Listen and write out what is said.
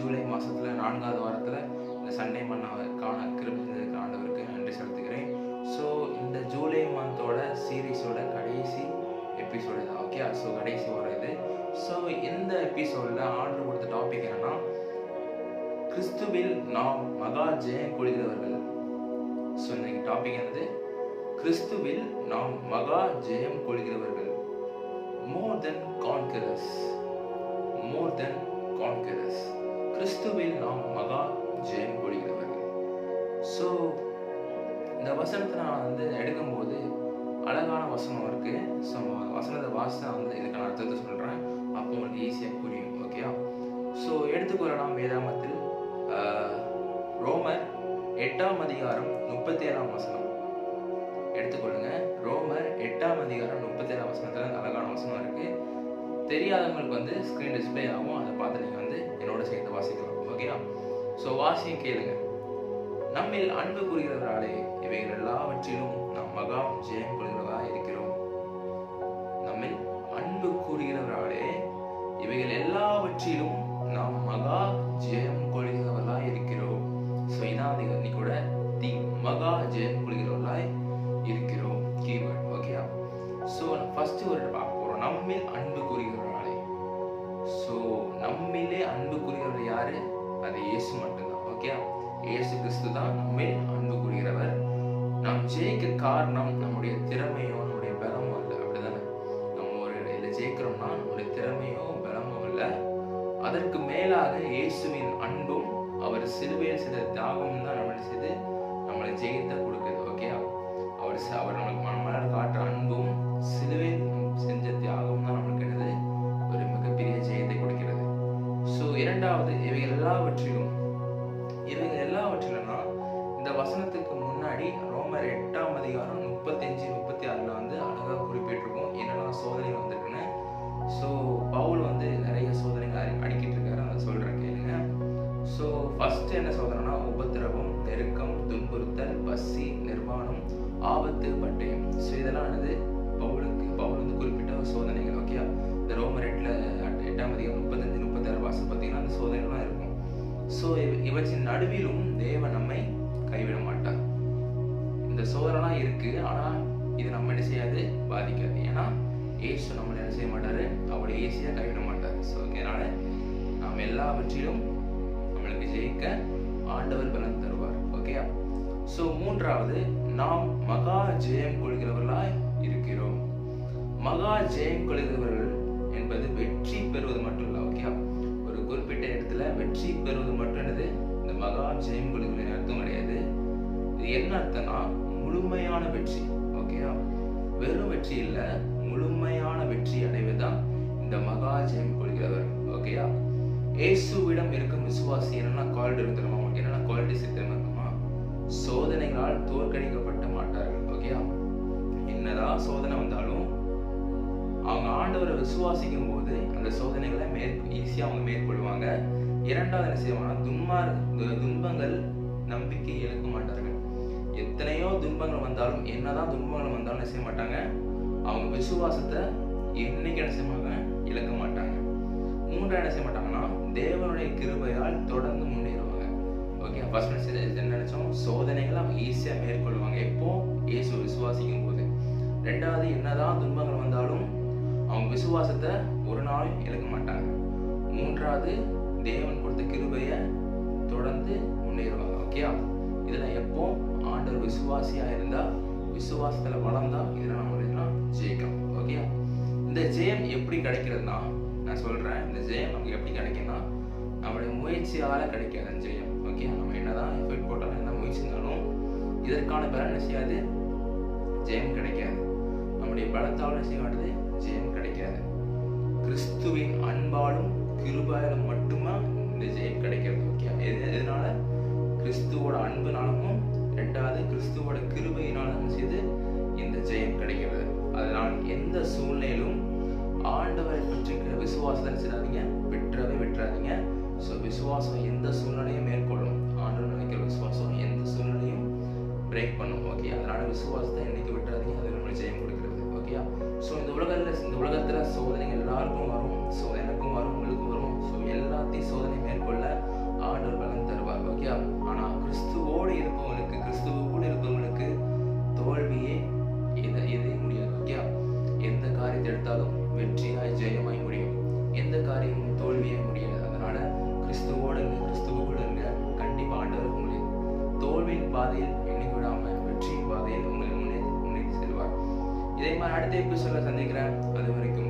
ஜூலை மாதத்தில் 4வது வாரத்தில் இந்த சண்டே மன்னாவுக்கான கிருபைக்கு ஆண்டவருக்கு நன்றி செலுத்துகிறேன். ஸோ இந்த ஜூலை மந்தோட சீரீஸோட கடைசி எபிசோடு தான். ஓகே, ஸோ கடைசி வாரம் இது. ஸோ இந்த எபிசோடில் ஆண்டவர் கொடுத்த டாபிக் என்னன்னா, கிறிஸ்துவில் நாம் மகா ஜெயம் கொள்கிறவர்கள். ஸோ இன்னைக்கு டாபிக் என்னது? கிறிஸ்துவில் நாம் மகா ஜெயம் கொள்கிறவர்கள். More than conquerors. More than conquerors. கிறிஸ்துவில் நாம் மகா ஜெயம் கொள்கிறவர்கள். ஸோ இந்த வசனத்தை நான் எடுக்கும்போது அழகான வசனம் இருக்கு. ஸோ வசனத்தை வாசித்தா இதுக்கான அர்த்தத்தை சொல்கிறேன். அப்போ உங்களுக்கு ஈஸியாக புரியும். ஓகேயா? ஸோ எடுத்துக்கொள்ளலாம் வேதாமத்தில் ரோமர் 8ஆம் அதிகாரம் 37ஆம் வசனம் எடுத்துக்கொள்ளுங்க. ரோமர் 8ஆம் அதிகாரம் 37ஆம் வசனத்தில் அழகான வசனம் இருக்கு. தெரியாதவங்களுக்கு ஸ்க்ரீன் டிஸ்பிளே ஆகும். அதை பார்த்து நீங்கள் என்னோட சேர்த்து வாசிக்கலாம். ஓகேயா? ஸோ வாசியம் கேளுங்க. நம்மில் அன்பு கூறுகிறவர்களாலே இவைகள் எல்லாவற்றிலும் நாம் மகா ஜெயம் கொள்கிறவர்களாக இருக்கிறோம். நம்மில் அன்பு கூறுகிறவர்களாலே இவைகள் எல்லாவற்றிலும் நாம் மகா ஜெயம் கொள்கிறவர்களாக இருக்கிறோம். ஸோ இதான் இன்னைக்கூட மகா ஜெயம் கொள்கிறவர்களாய் இருக்கிறோம் கீவேர்ட். ஓகேயா? ஸோ ஃபர்ஸ்ட் வேர்ட் பார்க்க போகிறோம். நம்மில் அன்பு கூறுகிறவர்களாலே. ஸோ நம்மிலே அன்பு கூறுகிறவர் யாரு? அது இயேசு மட்டும்தான். ஓகேயா? இயேசு கிறிஸ்து தான் நம்மில் அன்பு கூறுகிறவர். நாம் ஜெயிக்க காரணம் நம்முடைய திறமையோ நம்முடைய பலமோ இல்லை. அப்படிதானே? நம்ம ஒரு இதில் ஜெயிக்கிறோம்னா நம்முடைய திறமையோ பலமோ இல்லை. அதற்கு மேலாக இயேசுவின் அன்பும் அவர் சிலுவையில் செய்த தியாகமும் தான் நம்மளை ஜெயித்த கொடுக்குது. ஓகேயா? அவர் நம்மளுக்கு மனமலர் காட்டுற அன்பும் சிலுவையில் செஞ்ச தியாகம் தான் நம்மளுக்கு என்னது ஒரு மிகப்பெரிய ஜெயத்தை கொடுக்கிறது. ஸோ இரண்டாவது, இவைகள் எல்லாவற்றிலும்னா இந்த வசனத்துக்கு முன்னாடி ரோமர் 8ஆம் அதிகாரம் 35-36 அழகாக குறிப்பிட்டிருக்கோம் என்னெல்லாம் சோதனை வந்திருக்குன்னு. ஸோ பவுல் நிறைய சோதனைகள் அடிக்கிட்டு இருக்காரு. அதை சொல்றேன் கேளுங்க. ஸோ ஃபர்ஸ்ட் என்ன சோதனைனா, உபத்திரவம், நெருக்கம், துன்புறுத்தல், பசி, நிர்வாணம், ஆபத்து, பட்டயம். ஸோ இதெல்லாம் பவுல் குறிப்பிட்ட சோதனைகள். ஓகே, இந்த ரோமர் 8ஆம் அதிகாரம் 35-36 வாசம் பார்த்தீங்கன்னா அந்த சோதனைகள்லாம் இருக்கும். ஸோ இவற்றின் நடுவிலும் தேவன் நம்மை கைவிட மாட்டார். இந்த சோதனைலாம் இருக்கு, ஆனால் இது நம்ம என்ன செய்யாது, பாதிக்காது. ஏன்னா ஏசு நம்மளை என்ன செய்ய மாட்டாரு, அவருடைய ஈஸியாக கைவிட மாட்டார். ஸோ அதனால நாம் எல்லாவற்றிலும் நம்மளுக்கு ஜெயிக்க ஆண்டவர் பலன் தருவார். ஓகேயா? ஸோ மூன்றாவது, நாம் மகா ஜெயம் கொள்கிறவர்களாய் இருக்கிறோம். மகா ஜெயம் கொள்கிறவர்கள் என்பது வெற்றி பெறுவது மட்டும் இல்லை. ஓகேயா? ஒரு குறிப்பிட்ட இடத்துல வெற்றி பெறுவது மட்டும் என்னது இந்த மகா ஜெயம் கொள்கிறவர்களின் அர்த்தம் கிடையாது. இது என்ன அர்த்தம்னா முழுமையான வெற்றி. ஓகேயா? வெறும் வெற்றி இல்லை, முழுமையான வெற்றி அடைவதுதான் இந்த மகா ஜெயம் கொள்கிறவர். ஓகேயா? இயேசுவிடம் இருக்கும் விசுவாசி என்னென்ன குவாலிட்டி இருக்குமா, என்னென்ன குவாலிட்டிஸ் இருக்குமா? சோதனைகளால் தோற்கடிக்கப்பட்ட மாட்டார்கள். ஓகேயா? என்னதான் சோதனை வந்தாலும் அவங்க ஆண்டவரை விசுவாசிக்கும் போது அந்த சோதனைகளை ஈஸியாக அவங்க மேற்கொள்வாங்க. இரண்டாவது என்ன செய்வாங்கன்னா, துன்பங்கள் நம்பிக்கை இழக்க மாட்டார்கள். எத்தனையோ துன்பங்கள் வந்தாலும், என்னதான் துன்பங்கள் வந்தாலும் என்ன செய்ய மாட்டாங்க, அவங்க விசுவாசத்தை என்னைக்கு என்ன செய்வாங்க, இழக்க மாட்டாங்க. மூன்றாவது என்ன செய்ய மாட்டாங்கன்னா, தேவனுடைய கிருபையால் தொடர்ந்து முன்னேறுவாங்க. ஓகே, ஃபர்ஸ்ட் என்ன நினைச்சோம், சோதனைகளை அவங்க ஈஸியாக மேற்கொள்வாங்க. எப்போ இயேசு விசுவாசிக்கும் போது. ரெண்டாவது, என்னதான் துன்பங்கள் வந்தாலும் அவங்க விசுவாசத்தை ஒரு நாளும் இழக்க மாட்டாங்க. மூன்றாவது, தேவன் கொடுத்த கிருபையை தொடர்ந்து முன்னேறுவாங்க. ஓகேயா? இதெல்லாம் எப்போ ஆண்டவர் விசுவாசியா இருந்தா, விசுவாசத்துல வளர்ந்தா இதெல்லாம் நம்ம ஜெயிக்கலாம். ஓகேயா? இந்த ஜெயம் எப்படி கிடைக்கிறதுனா, நான் சொல்றேன், இந்த ஜெயம் நமக்கு எப்படி கிடைக்கும்னா, நம்மளுடைய முயற்சியால கிடைக்காது அந்த ஜெயம். ஓகே, நம்ம என்னதான் எஃபர்ட் போட்டாலும் என்ன முயற்சினாலும் இதற்கான பலன் என்ன செய்யாது, ஜெயம் கிடைக்காது. நம்முடைய பலத்தால் என்ன செய்யாது, ஜெயம் கிடைக்காது. கிறிஸ்துவின் அன்பாலும் கிருபையாலும் மட்டுமா இந்த ஜெயம் கிடைக்கிறது. ஓகே, எதனால? கிறிஸ்துவோட அன்புனாலும், ரெண்டாவது கிறிஸ்துவோட கிருபையினாலும் செய்து இந்த ஜெயம் கிடைக்கிறது. அதனால் எந்த சூழ்நிலையிலும் ஆண்டவரை பற்றிக்கிற விசுவாசத்தை செய்யாதீங்க, விட்டுறாதீங்க. ஸோ விசுவாசம் எந்த சூழ்நிலையும் மேற்கொள்ளும். ஆண்டவர் நினைக்கிற விசுவாசம் எந்த சூழ்நிலையும் பிரேக் பண்ணும். ஓகே, அதனால விசுவாசத்தை என்னைக்கு விட்டுறாதீங்க, அது நம்மளுக்கு ஜெயம் கொடுக்கிறது. ஓகே, ஸோ இந்த உலகத்துல சோதனைகள் எல்லாருக்கும் வரும். ஸோ எனக்கும் வரும், உங்களுக்கும் வரும். ஸோ எல்லாத்தையும் சோதனை மேற்கொள்ள பாதையில் என்னைக்கு விடாம வெற்றியின் பாதையில் உங்களை முன்னேற்றி செல்வார். இதே மாதிரி அடுத்த எபிசோட சந்திக்கிறேன். அது வரைக்கும்